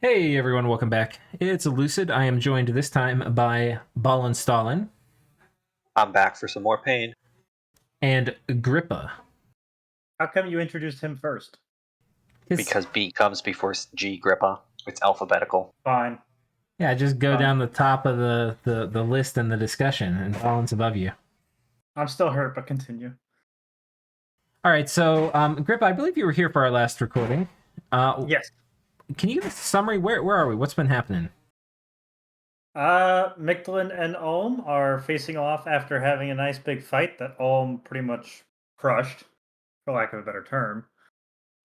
Hey everyone, welcome back. It's Lucid. I am joined this time by Ballin Stalin I'm back for some more pain. and Grippa. How come you introduced him first? Because B comes before G, Grippa. It's alphabetical. Fine. Yeah, just go down the top of the list in the discussion, and Ballin's above you. I'm still hurt, but continue. All right, so Grippa, I believe you were here for our last recording. Yes. Can you give us a summary? Where are we? What's been happening? Micklin and Ulm are facing off after having a nice big fight that Ulm pretty much crushed, for lack of a better term.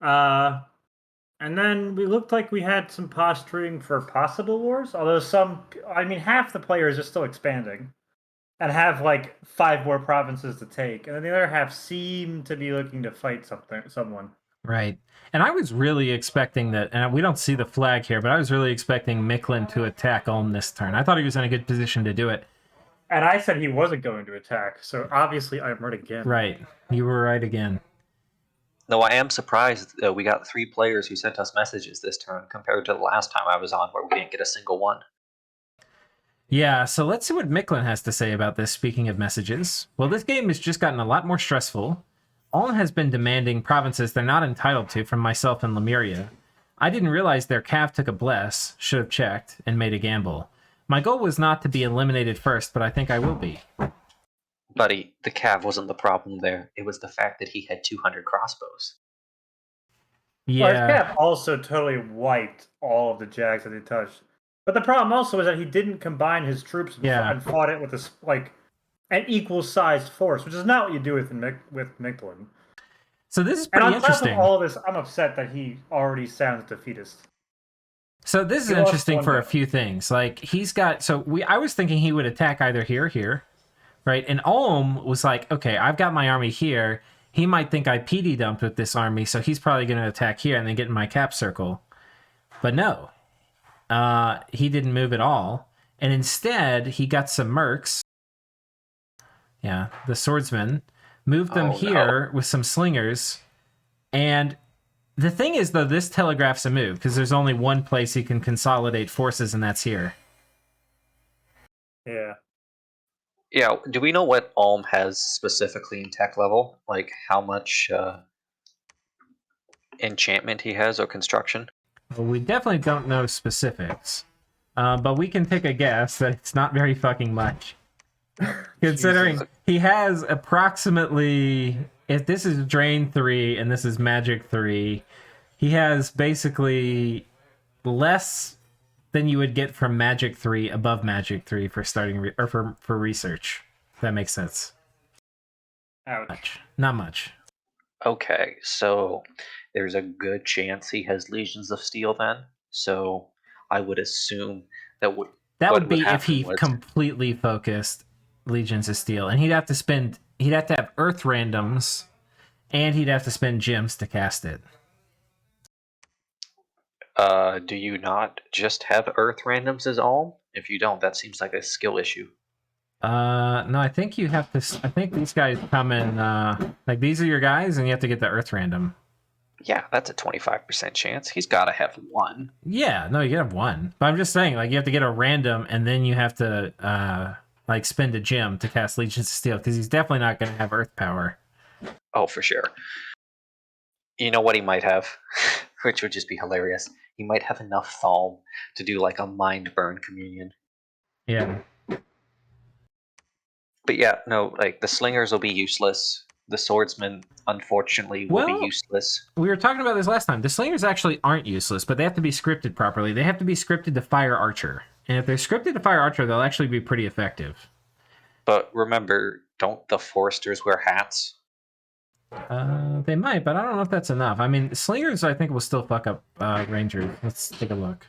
And then we looked like we had some posturing for possible wars, although half the players are still expanding and have like 5 more provinces to take, and then the other half seem to be looking to fight someone. Right. And I was really expecting that, and we don't see the flag here, but I was really expecting Micklin to attack Ulm this turn. I thought he was in a good position to do it. And I said he wasn't going to attack, so obviously I'm right again. Right. You were right again. Though I am surprised that we got 3 players who sent us messages this turn compared to the last time I was on where we didn't get a single one. Yeah, so let's see what Micklin has to say about this, speaking of messages. Well, this game has just gotten a lot more stressful. Ulm has been demanding provinces they're not entitled to from myself and Lemuria. I didn't realize their cav took a bless, should have checked, and made a gamble. My goal was not to be eliminated first, but I think I will be. Buddy, the cav wasn't the problem there. It was the fact that he had 200 crossbows. Well, his Yeah, cav also totally wiped all of the jags that he touched. But the problem also is that he didn't combine his troops and fought it with an equal-sized force, which is not what you do with Micklin. so this is pretty and on interesting. top of all of this, I'm upset that he already sounds defeatist. So this is He lost interesting one for a guy. few things. Like, he's got... I was thinking he would attack either here or here, right? And Ulm was like, okay, I've got my army here. He might think I PD dumped with this army, so he's probably going to attack here and then get in my cap circle. But no. He didn't move at all. And instead, he got some mercs. Yeah, the swordsmen. Moved them here with some slingers. And the thing is, though, this telegraphs a move, because there's only one place he can consolidate forces, and that's here. Yeah. Yeah, do we know what Ulm has specifically in tech level? Like how much enchantment he has or construction? Well, we definitely don't know specifics. But we can take a guess that it's not very fucking much. Considering he has approximately, if this is Drain 3 and this is Magic 3, he has basically less than you would get from Magic 3 above Magic 3 for starting for research. If that makes sense. Ouch. Not much. Okay, so there's a good chance he has Legions of Steel then. So I would assume that would be if he completely focused Legions of Steel, and he'd have to have Earth randoms, and he'd have to spend gems to cast it. Do you not just have Earth randoms as Ulm? If you don't, that seems like a skill issue. No, I think you have to. I think these guys come in. Like, these are your guys, and you have to get the Earth random. Yeah, that's a 25% chance. He's got to have one. Yeah, no, you can have one. But I'm just saying, like, you have to get a random, and then you have to like spend a gem to cast Legions of Steel, because he's definitely not going to have Earth power. Oh, for sure. You know what he might have, which would just be hilarious. He might have enough Thalm to do like a mind burn communion. Yeah. But yeah, no, like the slingers will be useless. The swordsmen, unfortunately, will be useless. We were talking about this last time. The slingers actually aren't useless, but they have to be scripted properly. They have to be scripted to fire archer. And if they're scripted to fire archer, they'll actually be pretty effective. But remember, don't the foresters wear hats? They might, but I don't know if that's enough. I mean, slingers, I think, will still fuck up rangers. Let's take a look.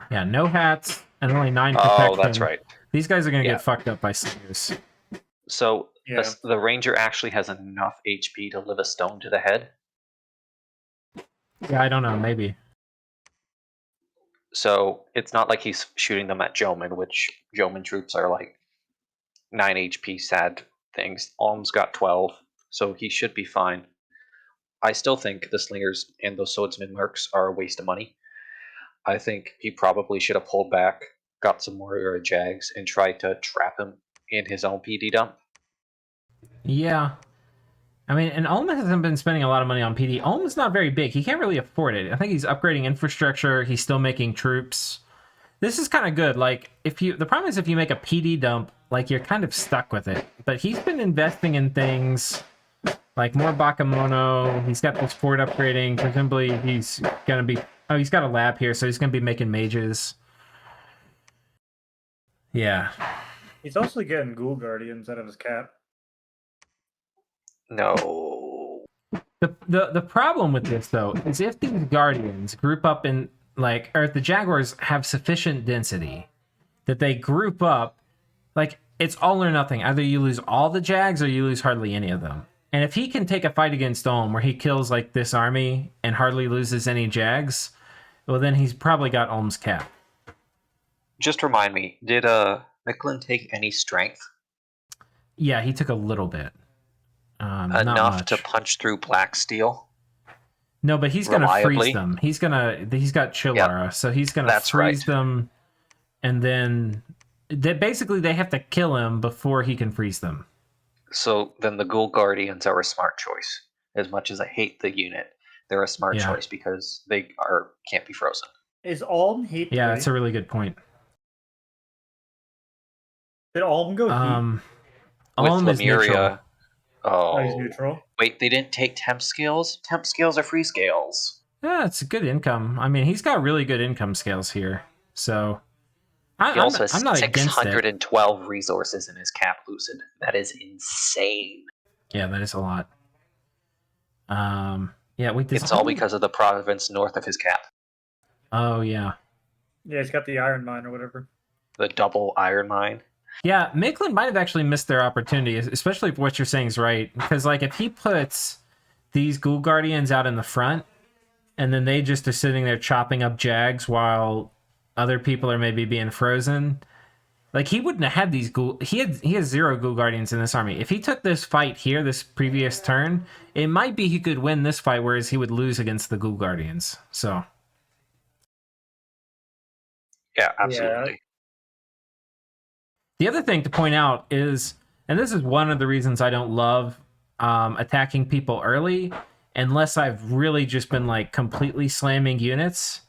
Yeah, no hats and only 9 protection. Oh, that's right. These guys are going to get fucked up by slingers. So the ranger actually has enough HP to live a stone to the head? Yeah, I don't know. Maybe. So it's not like he's shooting them at Joman, which Joman troops are like 9 HP sad things. Ulm's got 12, so he should be fine. I still think the slingers and those swordsman mercs are a waste of money. I think he probably should have pulled back, got some more jags, and tried to trap him in his own PD dump. Yeah. I mean, and Ulm hasn't been spending a lot of money on PD. Ulm's not very big. He can't really afford it. I think he's upgrading infrastructure. He's still making troops. This is kind of good. Like, the problem is if you make a PD dump, like, you're kind of stuck with it. But he's been investing in things like more Bakemono. He's got this fort upgrading. Presumably, he's going to be... Oh, he's got a lab here, so he's going to be making mages. Yeah. He's also getting Ghoul Guardians out of his cap. No. The problem with this, though, is if these Guardians group up in, like, or if the Jaguars have sufficient density that they group up, like, it's all or nothing. Either you lose all the Jags or you lose hardly any of them. And if he can take a fight against Ulm where he kills, like, this army and hardly loses any Jags, well, then he's probably got Ulm's cap. Just remind me, did Micklin take any strength? Yeah, he took a little bit. Enough to punch through black steel? No, but he's gonna freeze them. He's got Chilara, so he's gonna freeze them, and then basically they have to kill him before he can freeze them. So then the Ghoul Guardians are a smart choice. As much as I hate the unit, they're a smart choice because they can't be frozen. Is Ulm heat? Yeah, that's a really good point. Did Ulm go heat? Ulm is neutral. Oh, he's neutral. Wait, they didn't take temp scales? Temp scales are free scales. Yeah, it's a good income. I mean, he's got really good income scales here. So he also has I'm not against it. 612 resources in his cap lucid. That is insane. Yeah, that is a lot. Yeah, wait, it's all because of the province north of his cap. Oh, yeah. Yeah, he's got the iron mine or whatever. The double iron mine. Yeah, Micklin might have actually missed their opportunity, especially if what you're saying is right. Because, like, if he puts these Ghoul Guardians out in the front, and then they just are sitting there chopping up Jags while other people are maybe being frozen, like, he wouldn't have had these Ghoul... He has 0 Ghoul Guardians in this army. If he took this fight here, this previous turn, it might be he could win this fight, whereas he would lose against the Ghoul Guardians. So... Yeah, absolutely. Yeah. The other thing to point out is, and this is one of the reasons I don't love attacking people early, unless I've really just been, like, completely slamming units,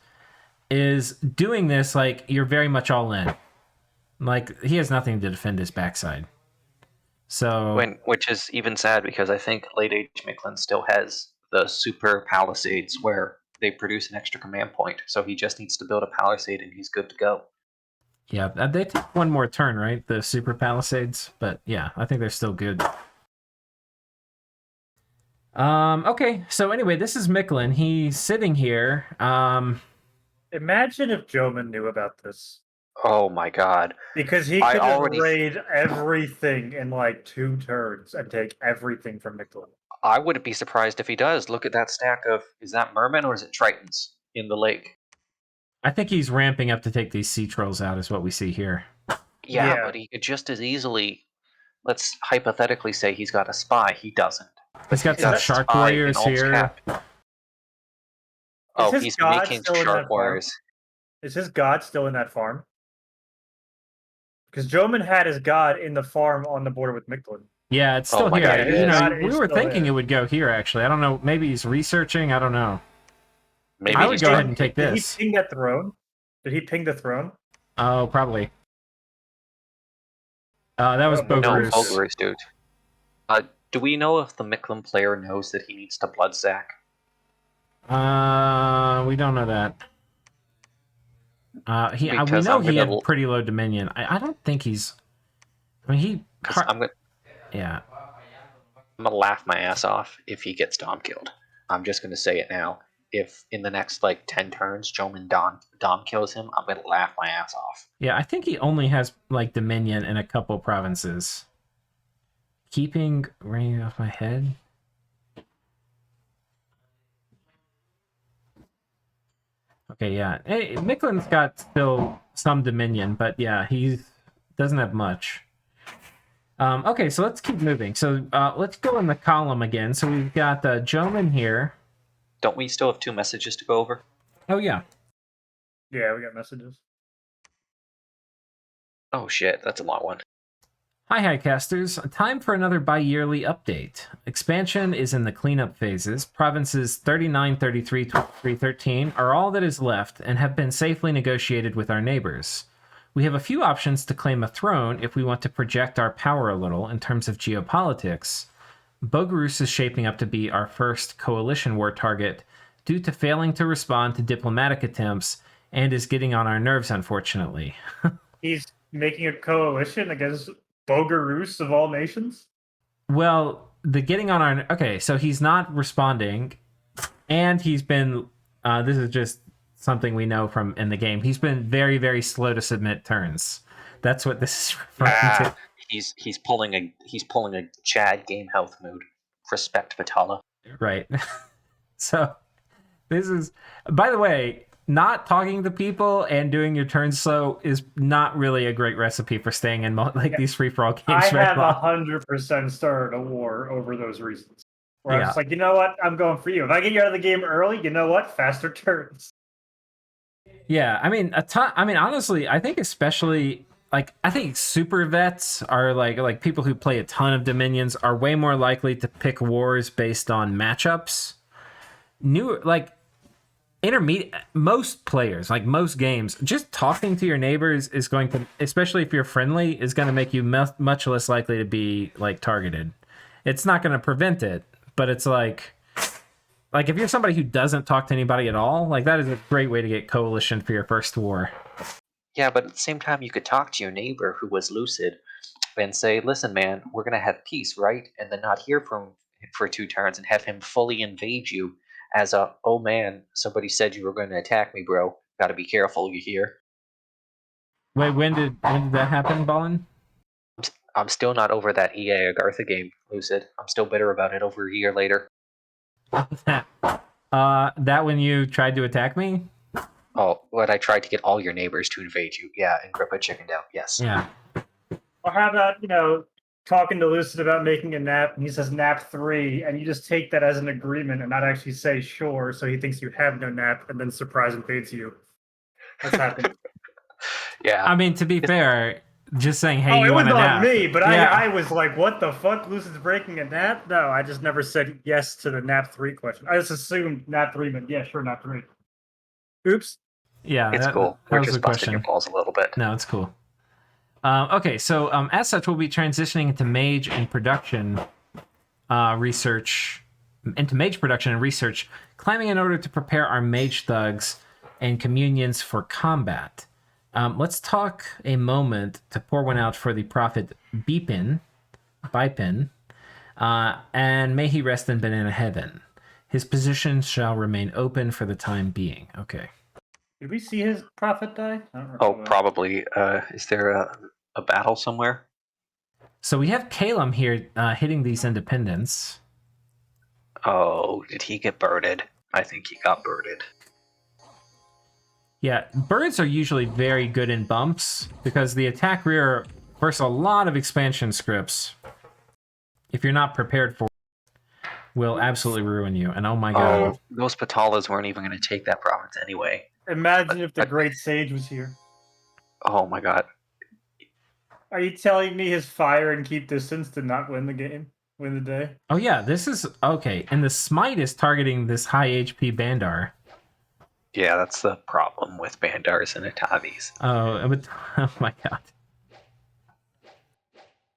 is doing this, like, you're very much all in. Like, he has nothing to defend his backside. So... Which is even sad, because I think late age Micklin still has the super palisades where they produce an extra command point, so he just needs to build a palisade and he's good to go. Yeah, they take one more turn, right? The super palisades, but yeah, I think they're still good. Okay, so anyway, this is Micklin. He's sitting here. Imagine if Joman knew about this. Oh my god. Because he could raid everything in like 2 turns and take everything from Micklin. I wouldn't be surprised if he does. Look at that stack of, is that Mermen or is it Tritons in the lake? I think he's ramping up to take these sea trolls out, is what we see here. Yeah, but he could just as easily, let's hypothetically say he's got a spy. He doesn't. He's got some shark warriors here. Oh, he's making shark warriors. Is his god still in that farm? Because Joman had his god in the farm on the border with Micklin. Yeah, it's still here. We were thinking it would go here, actually. I don't know. Maybe he's researching. I don't know. Maybe I would go ahead and take this. Did he ping that throne? Did he ping the throne? Oh, probably. That was Bogarus. No, Bogarus, dude. Do we know if the Micklin player knows that he needs to blood sack? We don't know that. We know he had pretty low dominion. I don't think he's... I mean, yeah. I'm gonna laugh my ass off if he gets Dom killed. I'm just gonna say it now. If in the next, like, 10 turns, Joman Dom kills him, I'm gonna laugh my ass off. Yeah, I think he only has, like, dominion in a couple provinces. Keeping ringing off my head. Okay, yeah. Hey, Micklin's got still some dominion, but yeah, he doesn't have much. Okay, so let's keep moving. So let's go in the column again. So we've got Joman here. Don't we still have 2 messages to go over? Oh, yeah. Yeah, we got messages. Oh shit, that's a long one. Hi, casters. Time for another bi-yearly update. Expansion is in the cleanup phases. Provinces 39, 33, 23, 13 are all that is left and have been safely negotiated with our neighbors. We have a few options to claim a throne if we want to project our power a little in terms of geopolitics. Bogarus is shaping up to be our first coalition war target due to failing to respond to diplomatic attempts and is getting on our nerves, unfortunately. He's making a coalition against Bogarus of all nations? Well, the getting on our... Okay, so he's not responding, and he's been... this is just something we know from in the game. He's been very, very slow to submit turns. That's what this is referring to. He's pulling a Chad game health mood. Respect patala. Right. So, this is... By the way, not talking to people and doing your turns slow is not really a great recipe for staying in these free-for-all games. I very have long. 100% started a war over those reasons. Where I was Yeah. just like, you know what? I'm going for you. If I get you out of the game early, you know what? Faster turns. Yeah, I mean, honestly, I think especially I think super vets are like people who play a ton of Dominions are way more likely to pick wars based on matchups. Intermediate, most players, like most games, just talking to your neighbors is going to, especially if you're friendly, is going to make you much less likely to be targeted. It's not going to prevent it, but it's like if you're somebody who doesn't talk to anybody at all, that is a great way to get coalition for your first war. Yeah, but at the same time, you could talk to your neighbor who was lucid and say, "Listen, man, we're gonna have peace, right?" And then not hear from him for 2 turns and have him fully invade you as a, "Oh man, somebody said you were going to attack me, bro. Got to be careful, you hear?" Wait, when did that happen, Ballin? I'm still not over that EA Agartha game, lucid. I'm still bitter about it over a year later. That when you tried to attack me? Oh, when I tried to get all your neighbors to invade you. Yeah, and Grippa chickened out. Yes. Yeah. Or how about, talking to Lucid about making a nap, and he says nap 3, and you just take that as an agreement and not actually say sure, so he thinks you have no nap, and then surprise invades you. That's happened. Yeah. I mean, to be fair, just saying, hey, you it was want a on nap? me, but Yeah. I was like, what the fuck? Lucid's breaking a nap? No, I just never said yes to the nap 3 question. I just assumed nap 3 meant, yeah, sure, nap 3. Oops. Yeah, It's cool. That We're was just the busting your question. balls a little bit. No, it's cool. Okay, so as such, we'll be transitioning into mage and production research, climbing in order to prepare our mage thugs and communions for combat. Let's talk a moment to pour one out for the prophet Bipin, and may he rest in banana heaven. His position shall remain open for the time being. Okay. Did we see his prophet die? I don't Oh, recall that. probably. Is there a battle somewhere? So we have Caelum here hitting these independents. Oh, did he get birded? I think he got birded. Yeah, birds are usually very good in bumps because the attack rear versus a lot of expansion scripts, if you're not prepared for it, will absolutely ruin you. And oh my god. Oh, those patalas weren't even going to take that province anyway. Imagine if the Great Sage was here. Oh my god. Are you telling me his fire and keep distance did not win the game? Win the day? Oh yeah, this is okay. And the smite is targeting this high HP Bandar. Yeah, that's the problem with Bandars and Atavis. Oh my god.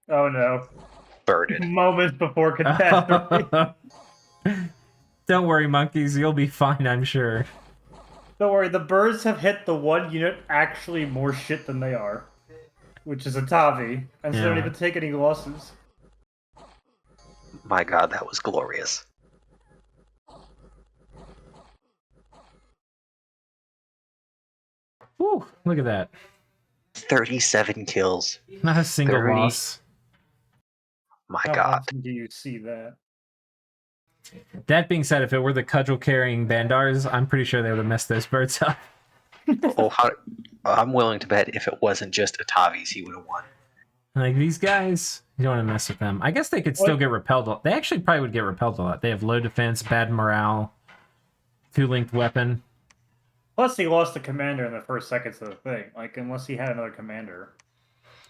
Oh no. Birded. Moments before catastrophe. Don't worry, monkeys. You'll be fine, I'm sure. Don't worry, the birds have hit the one unit actually more shit than they are, which is Atavi, and so they don't Yeah. even take any losses. My god, that was glorious. Woo, look at that. 37 kills. Not a single 30. loss. My How god. often do you see that? That being said, if it were the cudgel carrying Bandars, I'm pretty sure they would have messed those birds up. Oh, I'm willing to bet if it wasn't just Atavis, he would have won. Like these guys, You don't want to mess with them. I guess they could still get repelled. They actually probably would get repelled a lot. They have low defense, bad morale, 2-linked weapon. Plus, he lost the commander in the first seconds of the thing. Like, unless he had another commander.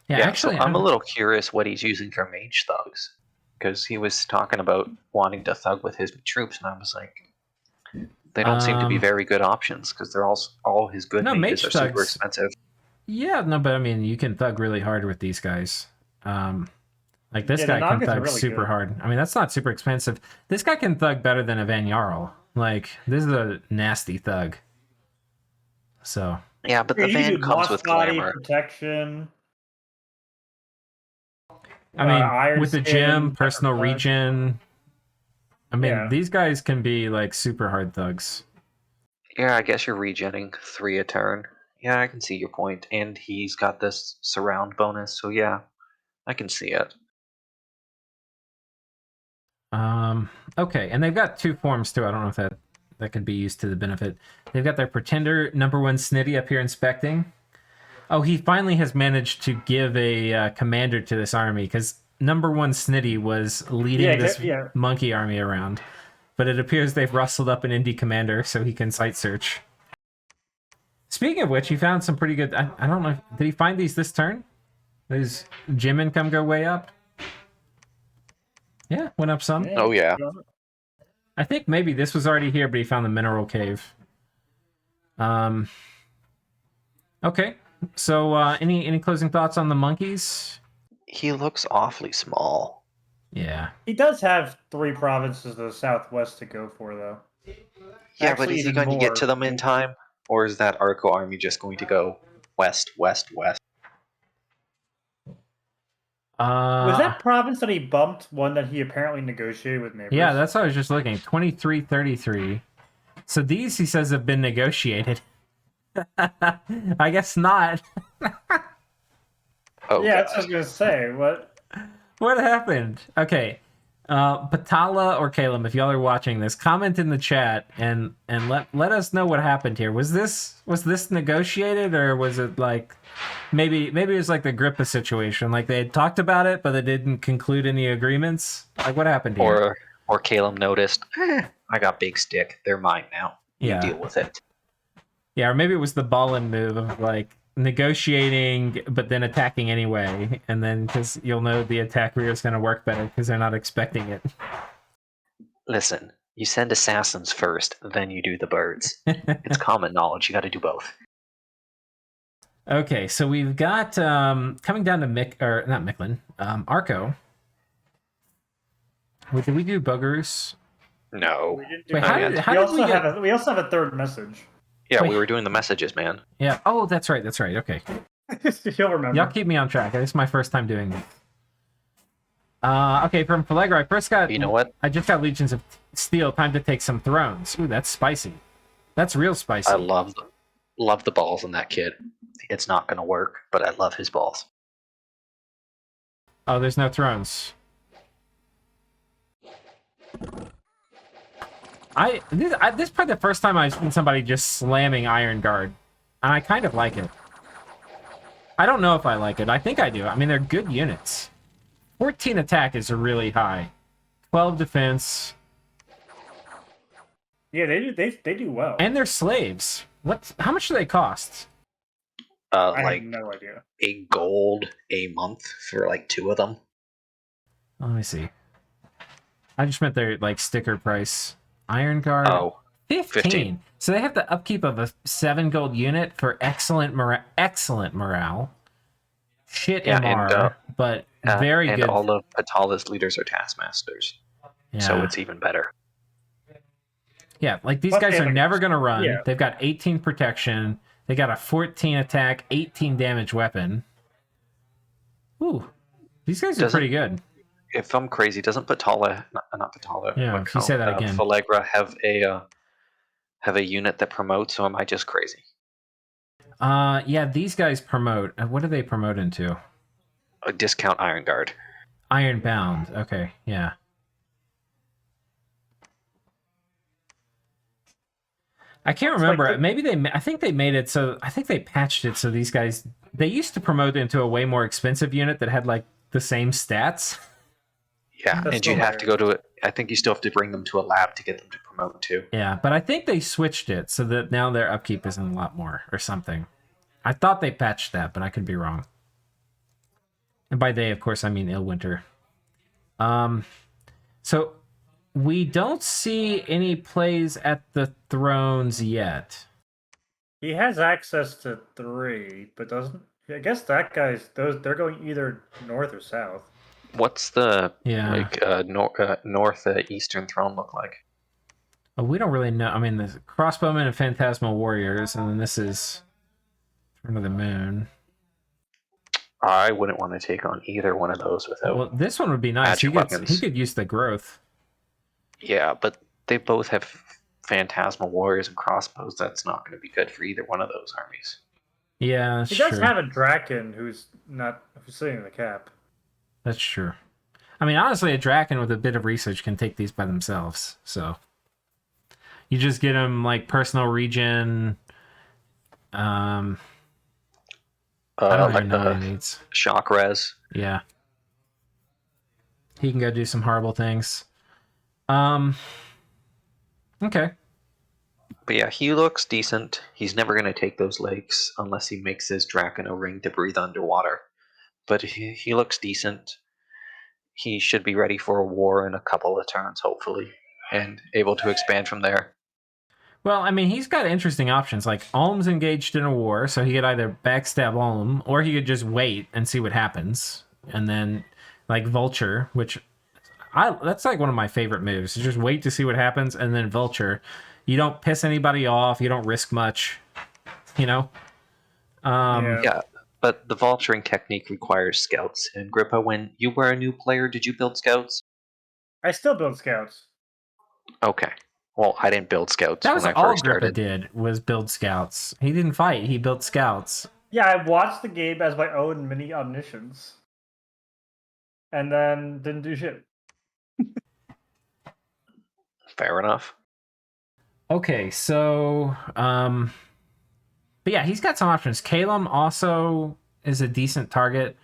Yeah, actually, so I'm a little curious what he's using for mage thugs, because he was talking about wanting to thug with his troops, and I was like, they don't seem to be very good options, because they're all his good mages are super expensive. Yeah, no, but I mean, you can thug really hard with these guys. Like this guy can thug really super hard. I mean, that's not super expensive. This guy can thug better than a Van Jarl. Like, this is a nasty thug. So yeah, but the van comes with glamour, protection. I mean, with the gym, personal regen. I mean, these guys can be like super hard thugs. Yeah, I guess you're regenning 3 a turn. Yeah, I can see your point, and he's got this surround bonus, so yeah, I can see it. Okay, and they've got 2 forms too. I don't know if that could be used to the benefit. They've got their pretender #1 Snitty up here inspecting. Oh, he finally has managed to give a commander to this army, because #1 Snitty was leading this monkey army around. But it appears they've rustled up an indie commander so he can site search. Speaking of which, he found some pretty good... I don't know. Did he find these this turn? Does gym income go way up? Yeah, went up some. Oh, yeah. I think maybe this was already here, but he found the mineral cave. Okay. So, any closing thoughts on the monkeys? He looks awfully small. Yeah. He does have 3 provinces to the southwest to go for, though. Yeah, actually, but is he going to get to them in time? Or is that Arco army just going to go west, west, west? Was that province that he bumped one that he apparently negotiated with neighbors? Yeah, that's what I was just looking. 2333. So these, he says, have been negotiated. I guess not. Oh, yeah, that's what I was going to say. What happened? Okay. Patala or Caelum, if y'all are watching this, comment in the chat and let us know what happened here. Was this negotiated, or was it like maybe it was like the Grippa situation, like they had talked about it but they didn't conclude any agreements? Like, what happened here? Or Caelum noticed, I got big stick, they're mine now. You deal with it. Yeah, or maybe it was the ballin move of like negotiating but then attacking anyway, and then because you'll know the attack rear is going to work better because they're not expecting it. Listen, you send assassins first, then you do the birds. It's common knowledge, you got to do both. Okay, so we've got coming down to not Micklin, Arco. Did we do buggers? No. Wait, we also have a third message. Yeah, we were doing the messages, man. Yeah. Oh, that's right. Okay. You'll remember. Y'all keep me on track. This is my first time doing this. Okay, from Pelagia, I first got... You know what? I just got Legions of Steel. Time to take some thrones. Ooh, that's spicy. That's real spicy. I love the balls in that kid. It's not going to work, but I love his balls. Oh, there's no thrones. This is probably the first time I've seen somebody just slamming Iron Guard, and I kind of like it. I don't know if I like it. I think I do. I mean, they're good units. 14 attack is really high. 12 defense. Yeah, they do well. And they're slaves. How much do they cost? I have no idea. A gold a month for like 2 of them. Let me see. I just meant their like sticker price. Iron Guard. Oh, 15. So they have the upkeep of a 7 gold unit for excellent morale. Shit MR, but very good. And all of Patala's leaders are taskmasters. Yeah. So it's even better. Yeah, like these guys are never going to run. Yeah. They've got 18 protection. They got a 14 attack, 18 damage weapon. Ooh, these guys are pretty good. If I'm crazy, doesn't Patala, not Patala, yeah, you say that again. Pelagia have a unit that promotes, or am I just crazy? Yeah, these guys promote. What do they promote into? A discount Iron Guard. Ironbound. Okay, yeah. I can't remember. Like maybe I think they made it so. I think they patched it so these guys. They used to promote into a way more expensive unit that had like the same stats. Yeah, That's and you still have to go to it. I think you still have to bring them to a lab to get them to promote too. Yeah, but I think they switched it so that now their upkeep isn't a lot more or something. I thought they patched that, but I could be wrong. And by they, of course, I mean Illwinter. So we don't see any plays at the Thrones yet. He has access to 3, but doesn't. I guess that guy's they're going either north or south. What's the Yeah. north eastern throne look like? Oh, we don't really know. I mean, the Crossbowmen and Phantasmal Warriors, and then this is Turn of the Moon. I wouldn't want to take on either one of those without. Well, this one would be nice. He could use the growth. Yeah, but they both have Phantasmal Warriors and crossbows. That's not going to be good for either one of those armies. Yeah, that's He true. does have a Draken who's sitting in the cap. That's true. I mean, honestly, a Draken with a bit of research can take these by themselves. So you just get him like personal regen. I don't even know what he needs. Shock res. Yeah. He can go do some horrible things. Okay. But yeah, he looks decent. He's never going to take those lakes unless he makes his Dracono ring to breathe underwater. But he looks decent. He should be ready for a war in a couple of turns, hopefully, and able to expand from there. Well, I mean, he's got interesting options. Like, Ulm's engaged in a war, so he could either backstab Ulm, or he could just wait and see what happens. And then, like, Vulture, which... that's like one of my favorite moves. Is just wait to see what happens, and then Vulture. You don't piss anybody off. You don't risk much. You know? Yeah, but the vulturing technique requires scouts. And Grippa, when you were a new player, did you build scouts? I still build scouts. Okay. Well, I didn't build scouts that was when I all first started. Grippa did, was build scouts. He didn't fight. He built scouts. Yeah, I watched the game as my own mini omniscience. And then didn't do shit. Fair enough. Okay, so... But yeah, he's got some options. Caelum also is a decent target.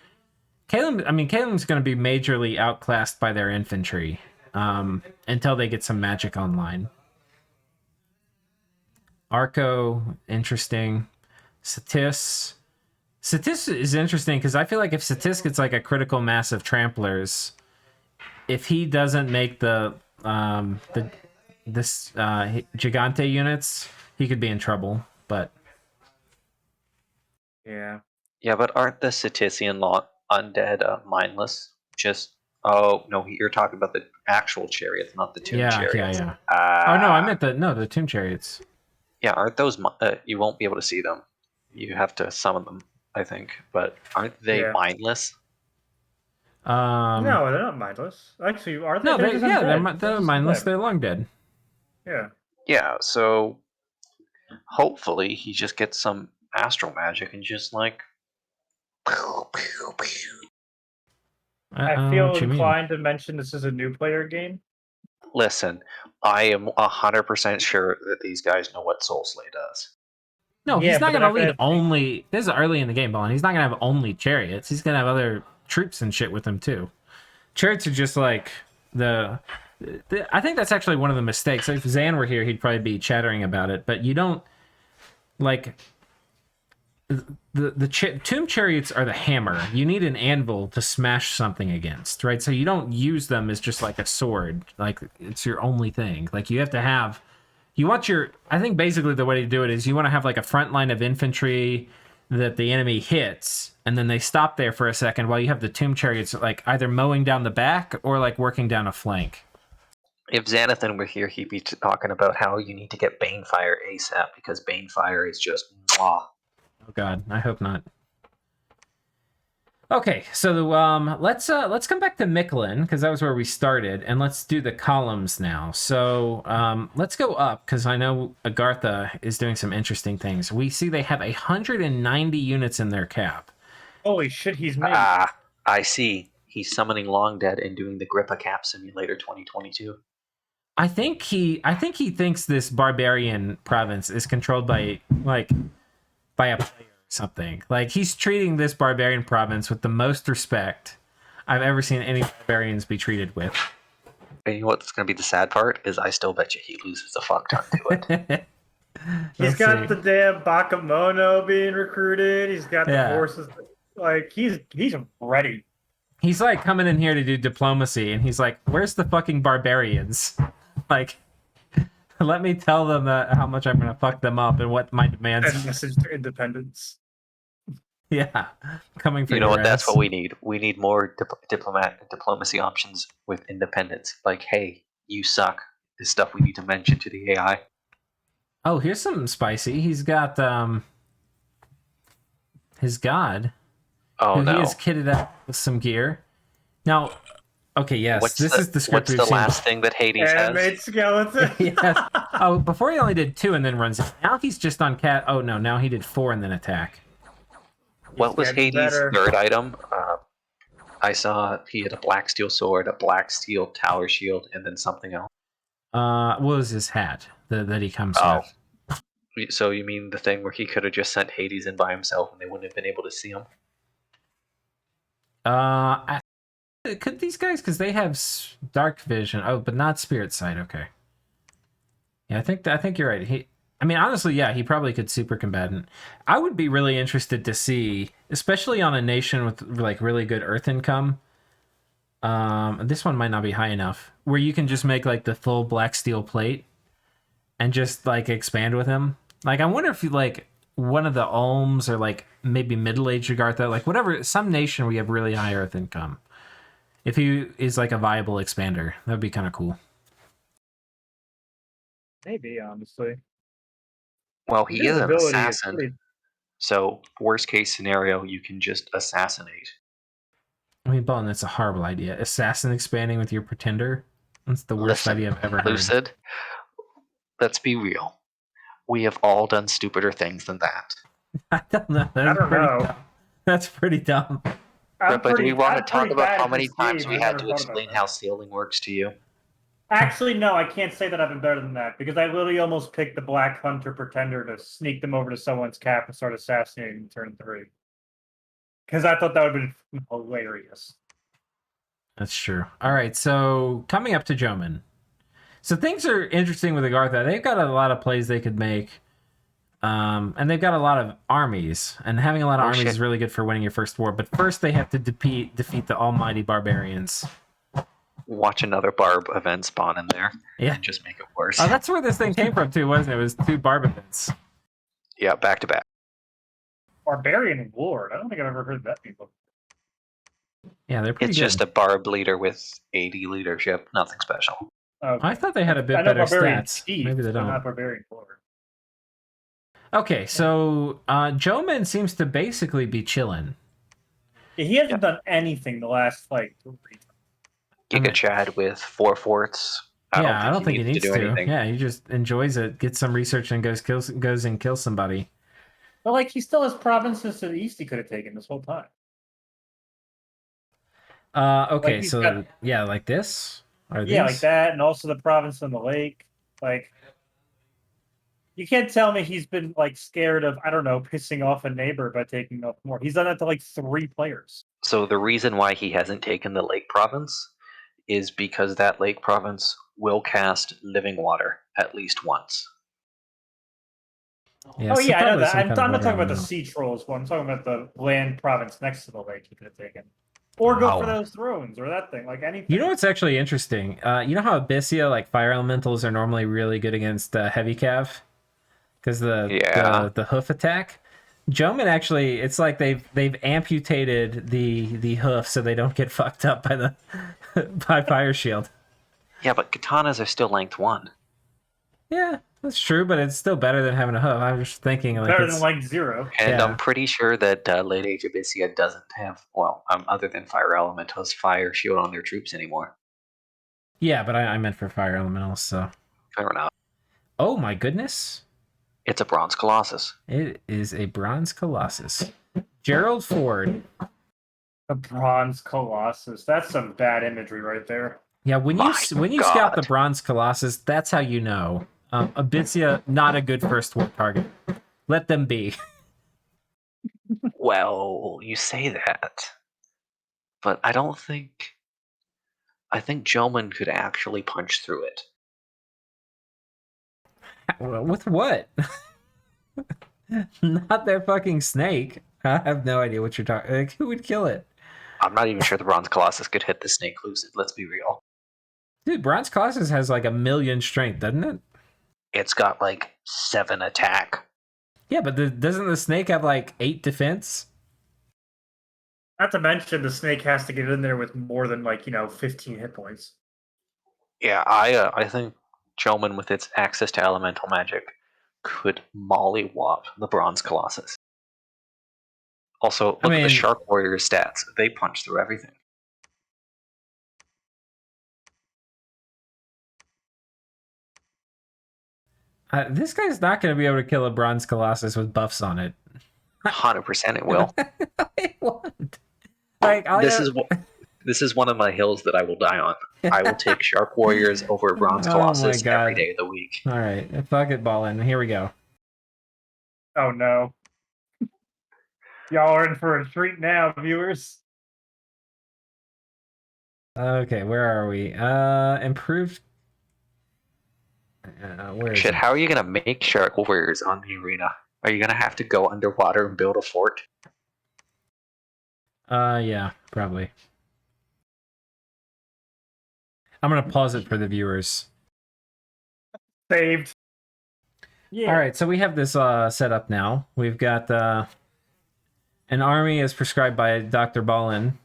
Caelum's going to be majorly outclassed by their infantry until they get some magic online. Arco, interesting. Satis is interesting because I feel like if Satis gets like a critical mass of tramplers, if he doesn't make this Gigante units, he could be in trouble. But yeah, but aren't the Satisian undead mindless? Oh no, you're talking about the actual chariots, not the tomb chariots. Yeah. Oh no, I meant the tomb chariots. Yeah, aren't those? You won't be able to see them. You have to summon them, I think. But aren't they mindless? No, they're not mindless. Actually, are they? No, they're mindless. They're long dead. Yeah. Yeah. So hopefully he just gets some astral magic and just like. I feel inclined to mention this is a new player game. Listen, I am 100% sure that these guys know what Soul Slay does. No, he's not going to lead only... This is early in the game, Ballin. He's not going to have only chariots. He's going to have other troops and shit with him, too. Chariots are just like I think that's actually one of the mistakes. If Zan were here, he'd probably be chattering about it. But you don't... Like... The tomb chariots are the hammer. You need an anvil to smash something against, right? So you don't use them as just like a sword. Like, it's your only thing. Like, you have to have... I think basically the way to do it is you want to have like a front line of infantry that the enemy hits, and then they stop there for a second while you have the tomb chariots like either mowing down the back or like working down a flank. If Xanathan were here, he'd be talking about how you need to get Banefire ASAP because Banefire is just mwah. Oh God, I hope not. Okay, so let's come back to Micklin because that was where we started, and let's do the columns now. So let's go up because I know Agartha is doing some interesting things. We see they have 190 units in their cap. Holy shit, he's me. I see. He's summoning Long Dead and doing the Grippa Cap Simulator 2022. I think he thinks this barbarian province is controlled by a player or something. Like, he's treating this barbarian province with the most respect. I've ever seen any barbarians be treated with. And you know what's going to be the sad part is I still bet you he loses a fuck ton to it. He's Let's got see. the damn Bakemono being recruited. He's got the Yeah. forces. Like he's ready. He's like coming in here to do diplomacy, and he's like, "Where's the fucking barbarians? Like, let me tell them how much I'm gonna fuck them up and what my demands." And message to independence. Yeah, coming for You know your what? That's ass. what we need. We need more diplomacy options with independence. Like, hey, you suck. Is stuff we need to mention to the AI. Oh, here's something spicy. He's got his god, Oh who he no! has kitted out with some gear. Now, okay, yes, this is the script What's we've the seen. last thing that Hades has? Handmaid skeleton. Yes. Oh, before he only did 2 and then runs it. Now he's just on cat. Oh no, now he did 4 and then attack. What was getting Hades' better. third item? I saw he had a black steel sword, a black steel tower shield, and then something else. What was his hat that he comes Oh. with? So you mean the thing where he could have just sent Hades in by himself and they wouldn't have been able to see him? Could these guys, because they have dark vision. Oh, but not spirit sight. Okay. Yeah, I think you're right. I mean, honestly, yeah, he probably could super combatant. I would be really interested to see, especially on a nation with like really good earth income. This one might not be high enough, where you can just make like the full black steel plate and just like expand with him. Like, I wonder if you like one of the Ulms or like maybe middle-aged Agartha, like whatever, some nation where you have really high earth income. If he is like a viable expander, that'd be kind of cool. Maybe, honestly. Well, he is an Invisibility is assassin, pretty- so worst case scenario, you can just assassinate. I mean, Bolton, that's a horrible idea. Assassin expanding with your pretender? That's the worst Listen, idea I've ever heard. Lucid, let's be real. We have all done stupider things than that. I don't know. I don't know. Dumb. That's pretty dumb. But do we want to talk pretty about bad how at many this times game. we I've had never to thought about explain that. how sailing works to you? Actually, no, I can't say that I've been better than that because I literally almost picked the Black Hunter Pretender to sneak them over to someone's cap and start assassinating in turn 3. Because I thought that would have been hilarious. That's true. All right, so coming up to Joman. So things are interesting with Agartha. They've got a lot of plays they could make. And they've got a lot of armies. And having a lot of armies is really good for winning your first war. But first they have to defeat the almighty barbarians. Watch another Barb event spawn in there and just make it worse. Oh, that's where this thing came from too, wasn't it? It was 2 Barb events. Yeah, back to back. Barbarian Lord. I don't think I've ever heard that before. Yeah, they're pretty It's good. just a Barb leader with 80 leadership. Nothing special. I thought they had a bit I know better Barbarian stats. Chief, Maybe they but don't. not Barbarian Lord. Okay, so Joman seems to basically be chilling. Yeah, he hasn't done anything the last, 3 times. Giga Chad with 4 forts. I don't think he needs do to. anything. Yeah, he just enjoys it, gets some research, and goes and kills somebody. But, he still has provinces to the east he could have taken this whole time. Okay, he's so got- yeah, like this? Are Yeah, these? like that, and also the province on the lake. You can't tell me he's been, scared of, I don't know, pissing off a neighbor by taking off more. He's done that to, 3 players. So the reason why he hasn't taken the Lake Province is because that Lake Province will cast Living Water at least once. Yeah, Oh, yeah, I know probably that. some I'm kind not of talking about the elemental. sea trolls one. I'm talking about the land province next to the lake he could have taken. Or go for Wow. those thrones, or that thing, anything. You know what's actually interesting? You know how Abysia, fire elementals, are normally really good against heavy cav? Because the hoof attack? Joman actually, it's like they've amputated the hoof so they don't get fucked up by the by fire shield. Yeah, but katanas are still length 1. Yeah, that's true, but it's still better than having a hoof. I was just thinking better than 0. And Yeah. I'm pretty sure that late age Abysia doesn't have, other than fire elementals, fire shield on their troops anymore. Yeah, but I meant for fire elementals, so. Fair enough. Oh my goodness. It's a bronze colossus. It is a bronze colossus. Gerald Ford. The bronze colossus. That's some bad imagery right there. Yeah, when you scout the bronze colossus, that's how you know. Abysia, not a good first war target. Let them be. Well, you say that. but I don't think. I think Joman could actually punch through it. With what? Not their fucking snake. I have no idea what you're talking. Like, who would kill it? I'm not even sure the Bronze Colossus could hit the snake lucid. Let's be real. Dude, Bronze Colossus has like 1,000,000 strength, doesn't it? It's got like 7 attack. Yeah, but doesn't the snake have like 8 defense? Not to mention the snake has to get in there with more than 15 hit points. Yeah, I think Joman, with its access to elemental magic, could mollywop the Bronze Colossus. Also, look at the Shark Warrior's stats. They punch through everything. This guy's not going to be able to kill a Bronze Colossus with buffs on it. 100% it will. It won't. This is one of my hills that I will die on. I will take Shark Warriors over Bronze Colossus every day of the week. All right, fuck it, ballin'. Here we go. Oh no. Y'all are in for a treat now, viewers. Okay, where are we? Improved. Where is Shit, it? how are you going to make Shark Warriors on the arena? Are you going to have to go underwater and build a fort? Yeah, probably. I'm going to pause it for the viewers. Saved. Yeah. All right, so we have this set up now. We've got an army as prescribed by Dr. Ballin.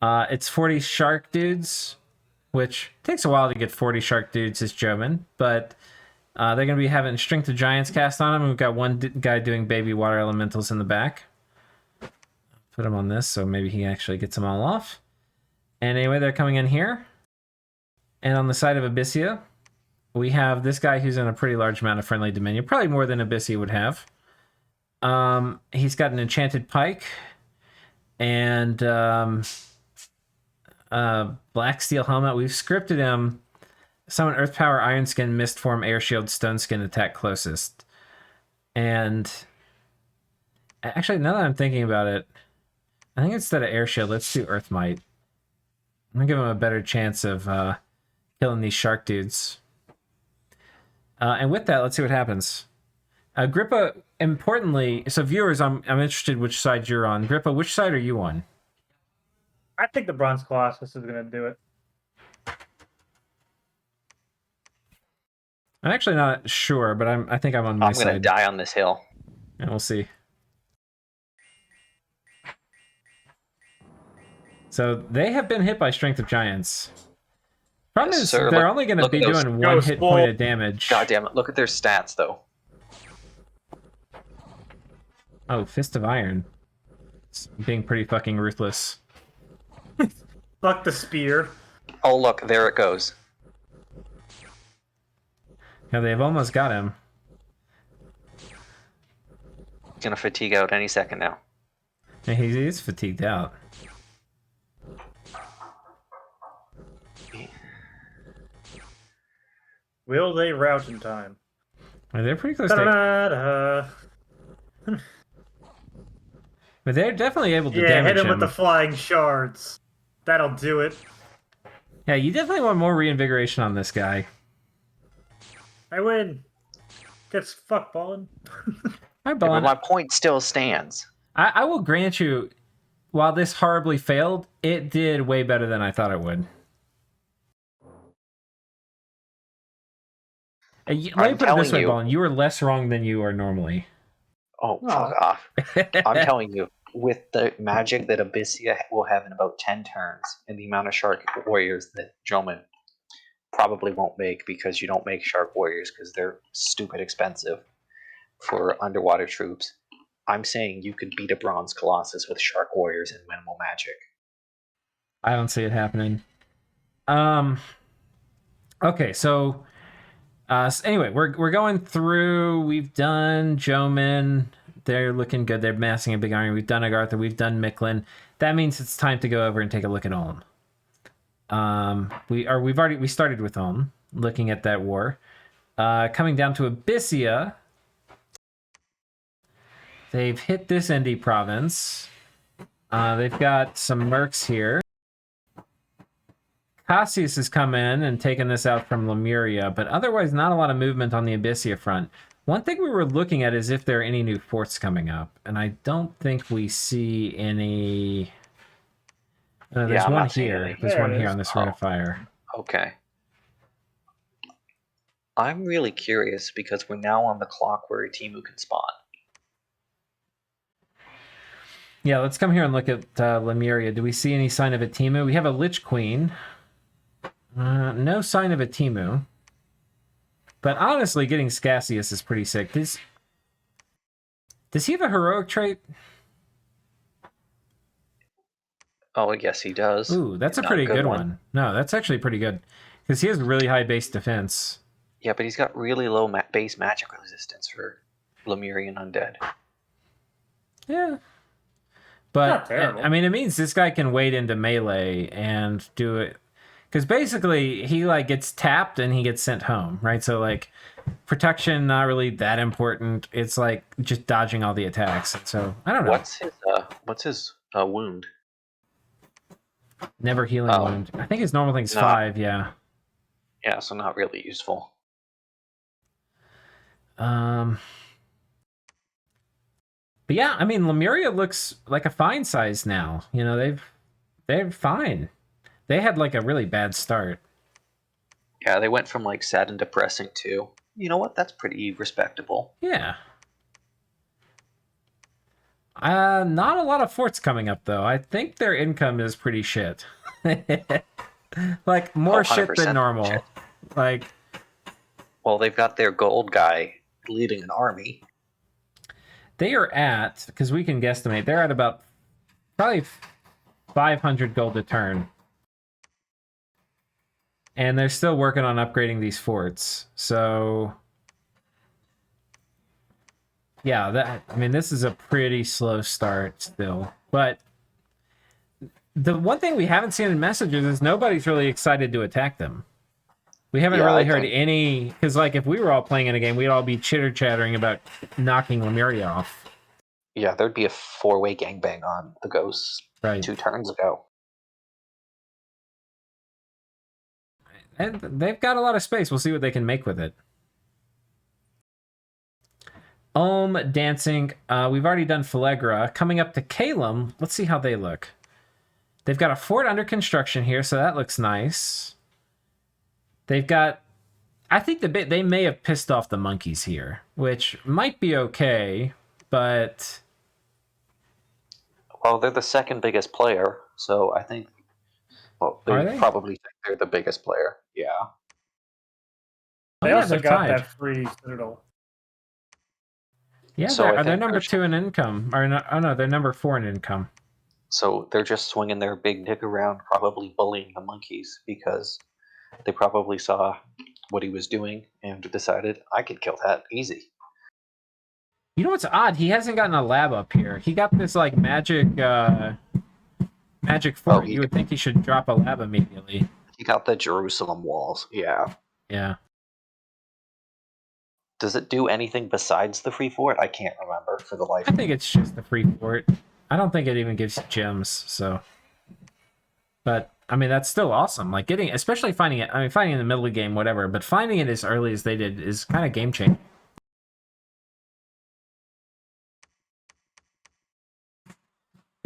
It's 40 shark dudes, which takes a while to get 40 shark dudes as Joman, but they're going to be having Strength of Giants cast on them. We've got one guy doing baby water elementals in the back. Put him on this, so maybe he actually gets them all off. And anyway, they're coming in here. And on the side of Abysia, we have this guy who's in a pretty large amount of friendly dominion, probably more than Abysia would have. He's got an enchanted pike and black steel helmet. We've scripted him. Summon Earth Power, Iron Skin, Mist Form, Air Shield, Stone Skin, attack closest. And actually, now that I'm thinking about it, I think instead of Air Shield, let's do Earth Might. I'm gonna give him a better chance of killing these shark dudes. And with that, let's see what happens. Grippa, importantly, so viewers, I'm interested which side you're on. Grippa, which side are you on? I think the Bronze Colossus is going to do it. I'm actually not sure, but I think I'm on my side. I'm going to die on this hill. And we'll see. So they have been hit by Strength of Giants. Problem is, they're only going to be doing 1 hit point of damage. God damn it. Look at their stats, though. Oh, Fist of Iron. It's being pretty fucking ruthless. Fuck the spear. Oh, look. There it goes. Yeah, they've almost got him. He's going to fatigue out any second now. Yeah, he is fatigued out. Will they rout in time? They're pretty close to... But they're definitely able to damage hit him with the flying shards. That'll do it. Yeah, you definitely want more reinvigoration on this guy. I win. Gets fuck ballin'. Ballin'. But my point still stands. I will grant you, while this horribly failed, it did way better than I thought it would. Let me put it this way, Ballin'. You were less wrong than you are normally. Oh, fuck off. I'm telling you, with the magic that Abysia will have in about 10 turns, and the amount of Shark Warriors that Joman probably won't make, because you don't make Shark Warriors because they're stupid expensive for underwater troops, I'm saying you could beat a Bronze Colossus with Shark Warriors and minimal magic. I don't see it happening. Okay, so... anyway, we're going through. We've done Joman. They're looking good. They're massing a big army. We've done Agartha. We've done Micklin. That means it's time to go over and take a look at Ulm. We started with Ulm, looking at that war. Coming down to Abysia. They've hit this Indy province. They've got some mercs here. Cassius has come in and taken this out from Lemuria, but otherwise not a lot of movement on the Abysia front. One thing we were looking at is if there are any new forts coming up, and I don't think we see any... there's I'm one not seeing here. any. There's There one it here is. on this Ring of Fire. Okay. I'm really curious because we're now on the clock where a Timu can spawn. Yeah, let's come here and look at Lemuria. Do we see any sign of a Timu? We have a Lich Queen. No sign of a Timu. But honestly, getting Cassius is pretty sick. Does he have a heroic trait? Oh, yes, he does. Ooh, that's a Not pretty good one. No, that's actually pretty good. Because he has really high base defense. Yeah, but he's got really low base magic resistance for Lemurian undead. Yeah. But, Not terrible. I mean, it means this guy can wade into melee and do it. Because basically, he, like, gets tapped and he gets sent home, right? So, like, protection, not really that important. It's, like, just dodging all the attacks. So, I don't know. What's his wound? Never healing wound. I think his normal thing's 5, yeah. Yeah, so not really useful. But yeah, I mean, Lemuria looks like a fine size now. You know, they're fine. They had like a really bad start. Yeah, they went from like sad and depressing to, you know what, that's pretty respectable. Yeah. Not a lot of forts coming up though. I think their income is pretty shit. Like more shit than normal. Shit. Like, well, they've got their gold guy leading an army. they are at, because we can guesstimate, they're at about probably 500 gold a turn. And they're still working on upgrading these forts. So, yeah, I mean, this is a pretty slow start still. But the one thing we haven't seen in messages is nobody's really excited to attack them. We haven't really heard any, because like if we were all playing in a game, we'd all be chitter-chattering about knocking Lemuria off. Yeah, there'd be a 4-way gangbang on the ghosts Right. 2 turns ago. And they've got a lot of space. We'll see what they can make with it. Dancing. We've already done Phalegra. Coming up to Caelum. Let's see how they look. They've got a fort under construction here, so that looks nice. They've got... I think they may have pissed off the monkeys here, which might be okay, but... Well, they're the second biggest player, so I think... Well, they probably think they're the biggest player. Yeah. They also got tied. that free Citadel. Yeah, So they're number 2 in income. Or no, oh no, they're number 4 in income. So they're just swinging their big dick around, probably bullying the monkeys, because they probably saw what he was doing and decided, I could kill that easy. You know what's odd? He hasn't gotten a lab up here. He got this like magic fort. You would think he should drop a lab immediately. He got the Jerusalem walls. Yeah. Yeah. Does it do anything besides the free fort? I can't remember for the life. I think it's just the free fort. I don't think it even gives you gems, so. But I mean, that's still awesome. Like especially finding it. I mean, finding it in the middle of the game, whatever. But finding it as early as they did is kind of game changing.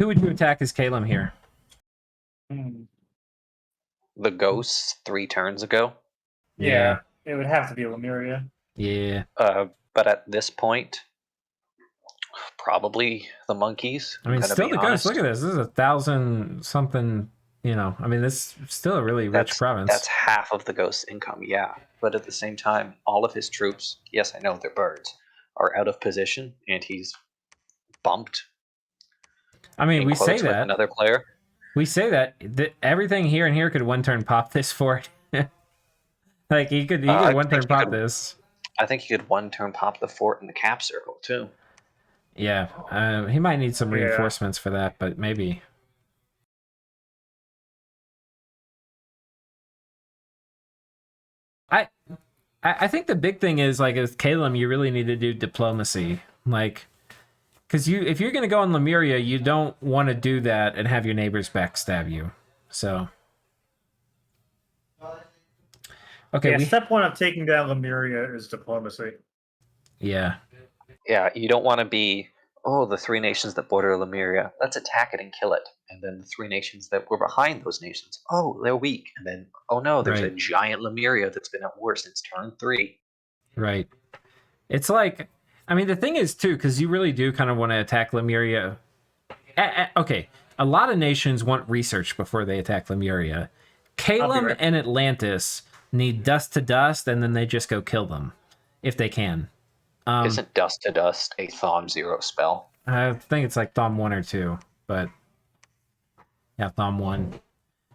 Who would you attack as Caelum here? The ghosts 3 turns ago. Yeah, it would have to be Lemuria. Yeah. But at this point, probably the monkeys. I mean, still the ghosts. Look at this. This is 1,000 something. You know, I mean, this is still a really rich province. That's half of the ghost's income, yeah. But at the same time, all of his troops, yes, I know they're birds, are out of position, and he's bumped. I mean, we say that. Another player. We say that everything here and here could one turn pop this fort. Like he could one turn pop this. I think he could one turn pop the fort in the cap circle too. Yeah, he might need some reinforcements for that, but maybe. I think the big thing is like with Caelum, you really need to do diplomacy. Like Because if you're going to go on Lemuria, you don't want to do that and have your neighbors backstab you. So, okay, Yeah, step one of taking down Lemuria is diplomacy. Yeah. Yeah, you don't want to be, oh, the 3 nations that border Lemuria, let's attack it and kill it. And then the 3 nations that were behind those nations, oh, they're weak. And then, oh no, there's a giant Lemuria that's been at war since turn 3. Right. It's like, I mean, the thing is, too, because you really do kind of want to attack Lemuria. Okay, a lot of nations want research before they attack Lemuria. Caelum and Atlantis need dust to dust, and then they just go kill them, if they can. Isn't Dust to Dust a Thom 0 spell? I think it's like Thom 1 or 2, but yeah, Thom 1.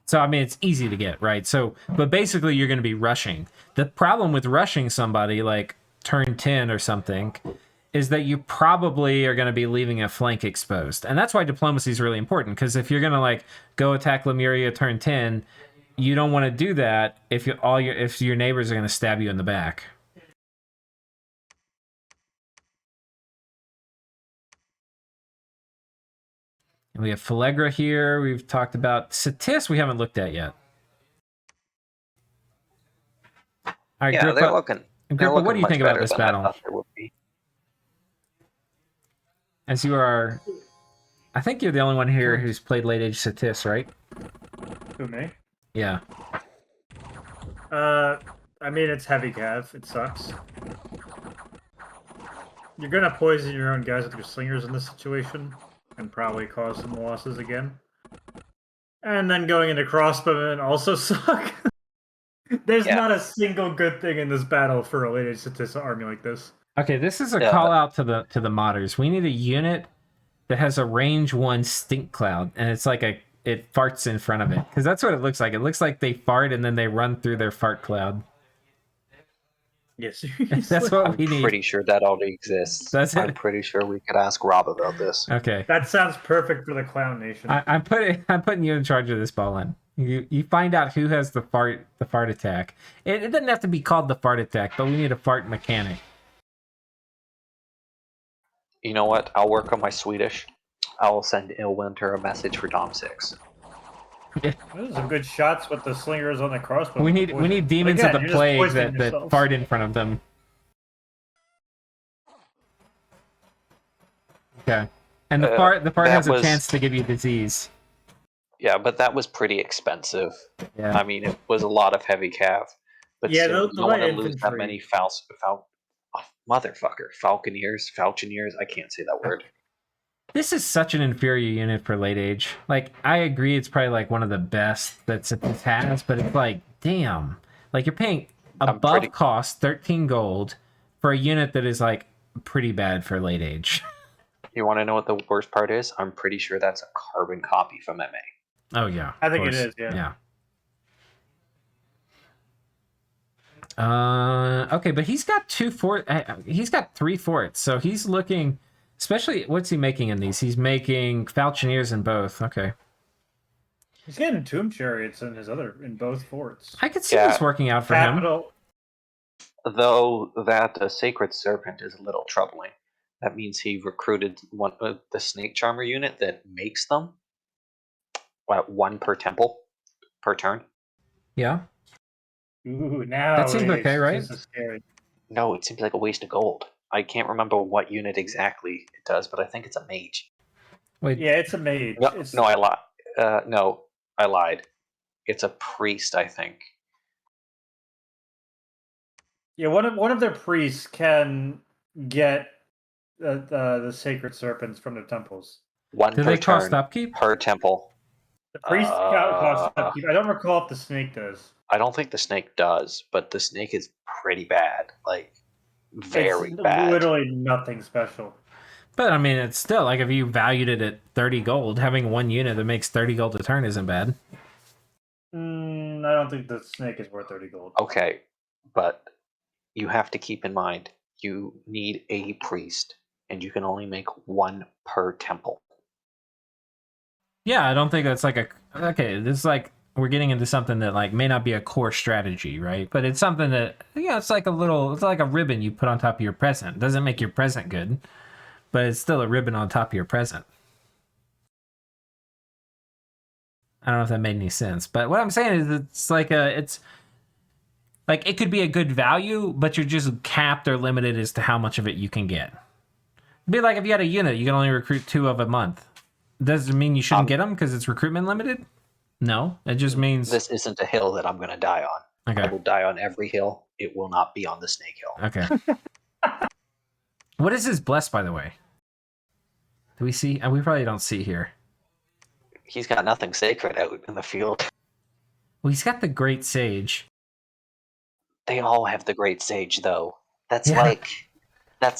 So, I mean, it's easy to get, right? So, but basically, you're going to be rushing. The problem with rushing somebody like turn 10 or something is that you probably are going to be leaving a flank exposed. And that's why diplomacy is really important, because if you're going to like go attack Lemuria turn 10, you don't want to do that if your neighbors are going to stab you in the back. And we have Phalegra here. We've talked about Satis. We haven't looked at yet. All right, yeah, Grippa, they're looking what do you think about this battle? As you are, I think you're the only one here who's played late age Satis, right? Who, me? Yeah. I mean, it's heavy cav. It sucks. You're gonna poison your own guys with your slingers in this situation, and probably cause some losses again. And then going into crossbowmen also suck. There's not a single good thing in this battle for a late age Statista army like this. Okay, this is a call out to the modders. We need a unit that has a range 1 stink cloud, and it's like it farts in front of it, because that's what it looks like. It looks like they fart and then they run through their fart cloud. Yes, that's what we need. I'm pretty sure that already exists. I'm pretty sure we could ask Rob about this. Okay, that sounds perfect for the Clown Nation. I'm putting you in charge of this, Ballin. You find out who has the fart attack. It doesn't have to be called the fart attack, but we need a fart mechanic. You know what? I'll work on my Swedish. I'll send Ilwinter a message for Dom 6. Yeah. Those are some good shots with the slingers on the crossbow. We need demons of the plague that fart in front of them. Okay, and the fart has a chance to give you disease. Yeah, but that was pretty expensive. Yeah. I mean, it was a lot of heavy cav. But yeah, still, you don't want to lose that many Falconeers. I can't say that word. This is such an inferior unit for late age. Like, I agree it's probably like one of the best that Satis has, but it's like, damn. Like, you're paying above cost 13 gold for a unit that is like pretty bad for late age. You want to know what the worst part is? I'm pretty sure that's a carbon copy from MA. Oh yeah, I think it is. Yeah. Okay, but he's got 3 forts, so he's looking. Especially, what's he making in these? He's making Falconeers in both. Okay. He's getting Tomb Chariots in both forts. I could see this working out for him. Though that Sacred Serpent is a little troubling. That means he recruited the Snake Charmer unit that makes them. 1 per temple per turn. Yeah. Ooh, now that seems okay, right? This is scary. No, it seems like a waste of gold. I can't remember what unit exactly it does, but I think it's a mage. Wait. Yeah, it's a mage. No, I lied. No, I lied. It's a priest, I think. Yeah, one of their priests can get the Sacred Serpents from their temples. 1 Do per they cost turn upkeep? per temple. The priest costs upkeep. I don't recall if the snake does. I don't think the snake does, but the snake is pretty bad. Like, very bad. Literally nothing special. But I mean, it's still like if you valued it at 30 gold, having 1 unit that makes 30 gold a turn isn't bad. I don't think the snake is worth 30 gold. Okay, but you have to keep in mind you need a priest, and you can only make 1 per temple. Yeah, I don't think that's like okay. This is like we're getting into something that like may not be a core strategy, right? But it's something that it's like a ribbon you put on top of your present. It doesn't make your present good, but it's still a ribbon on top of your present. I don't know if that made any sense, but what I'm saying is it's like it could be a good value, but you're just capped or limited as to how much of it you can get. It'd be like if you had a unit, you can only recruit 2 of a month. Does it mean you shouldn't get them because it's recruitment limited? No, it just means... This isn't a hill that I'm going to die on. Okay. I will die on every hill. It will not be on the snake hill. Okay. What is his bless, by the way? Do we see? We probably don't see here. He's got nothing sacred out in the field. Well, he's got the Great Sage. They all have the Great Sage, though. That's Yeah.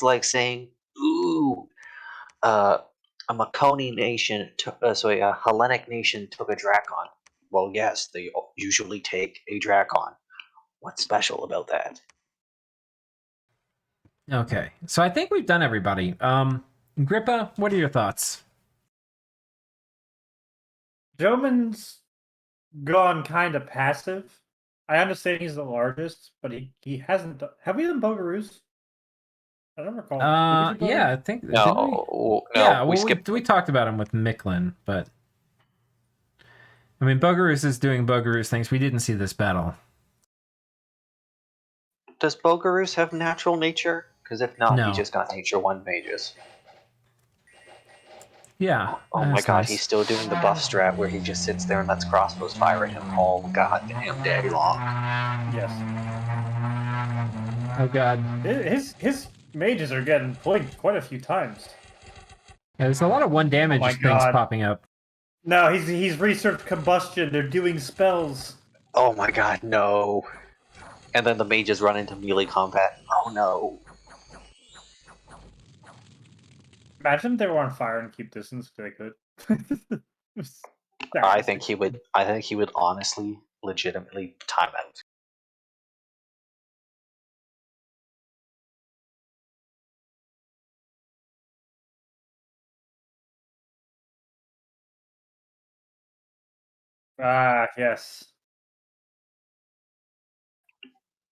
like saying, ooh, a Maconi nation, a Hellenic nation took a Drakon. Well, yes, they usually take a Drakon. What's special about that? Okay, so I think we've done everybody. Grippa, what are your thoughts? Joman's gone kind of passive. I understand he's the largest, but he hasn't. Have we done Bogaroos? I don't recall. Did we do Yeah, I Bogaroos? think... No, Yeah, we well, skipped. we talked about him with Micklin, but... I mean, Bogaroos is doing Bogaroos things. We didn't see this battle. Does Bogaroos have natural nature? Because if not, No. he just got nature 1 mages. Yeah. Oh my that's god, nice. he's still doing the buff strat where he just sits there and lets crossbows fire at him all goddamn day long. Yes. Oh god. His mages are getting blinked quite a few times. Yeah, there's a lot of 1 damage my things God. popping up. No, he's researched combustion. They're doing spells. Oh my god, no. And then the mages run into melee combat. Oh no. Imagine if they were on fire and keep distance if they could. I think he would honestly, legitimately time out. Ah, yes.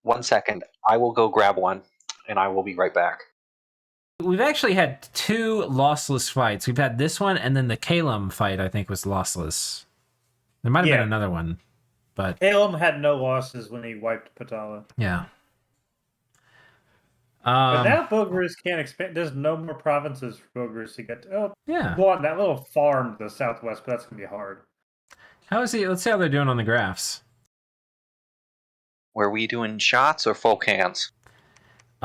1 second. I will go grab one, and I will be right back. We've actually had 2 lossless fights. We've had this one, and then the Caelum fight, I think, was lossless. There might have been another one, but... Caelum had no losses when he wiped Patala. Yeah. But now Bogarus can't expand. There's no more provinces for Bogarus to get to. Oh, yeah. one, that little farm to the southwest, but that's going to be hard. How is he? Let's see how they're doing on the graphs. Were we doing shots or full cans?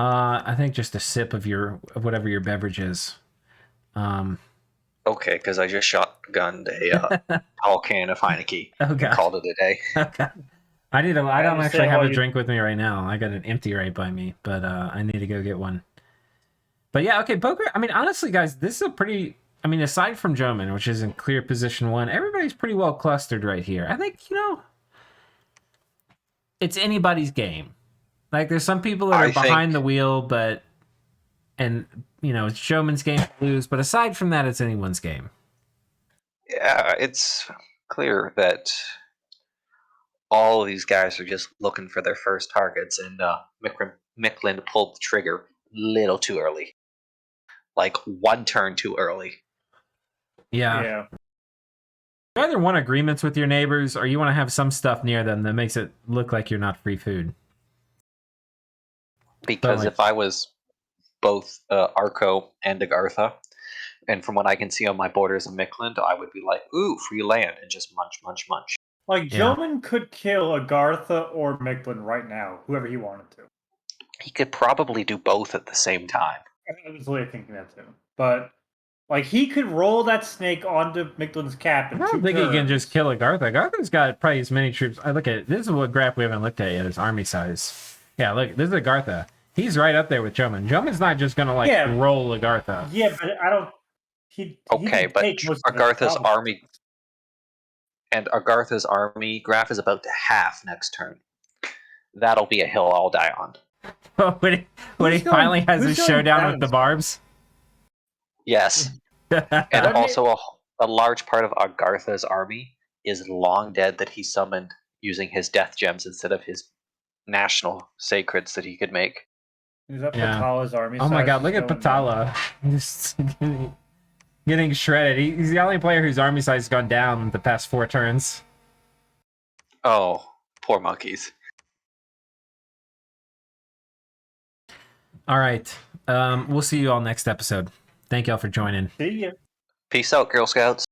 I think just a sip of whatever your beverage is. Okay, because I just shotgunned a tall can of Heineke Oh and god. called it a day. Okay. I don't understand actually have why a you- drink with me right now. I got an empty right by me, but I need to go get one. But yeah, okay, Bogar. I mean, honestly, guys, this is a pretty... I mean, aside from Joman, which is in clear position 1, everybody's pretty well clustered right here. I think, it's anybody's game. Like, there's some people that are behind the wheel, but... And, it's Joman's game to lose, but aside from that, it's anyone's game. Yeah, it's clear that all of these guys are just looking for their first targets, and Micklin pulled the trigger a little too early. Like 1 turn too early. Yeah. You either want agreements with your neighbors, or you want to have some stuff near them that makes it look like you're not free food. Because if I was both Arco and Agartha, and from what I can see on my borders of Micklin, I would be like, ooh, free land, and just munch, munch, munch. Like, Joman could kill Agartha or Micklin right now, whoever he wanted to. He could probably do both at the same time. I was literally thinking that too. But, like, he could roll that snake onto Micklin's cap in 2 I don't think turns. he can just kill Agartha. Agartha's got probably as many troops. I look at it. This is what graph we haven't looked at yet, his army size. Yeah, look, this is Agartha. He's right up there with Joman. Joman's not just going to, roll Agartha. Yeah, but I don't... But Agartha's army... And Agartha's army graph is about to half next turn. That'll be a hill I'll die on. when he finally has his showdown with the barbs? Yes. And also a large part of Agartha's army is long dead that he summoned using his death gems instead of his national sacreds that he could make. Is that Yeah. Patala's army? Oh my size god, is look at going down? Patala. Just getting shredded. He's the only player whose army size has gone down the past 4 turns. Oh, poor monkeys. All right. We'll see you all next episode. Thank y'all for joining. See ya. Peace out, Girl Scouts.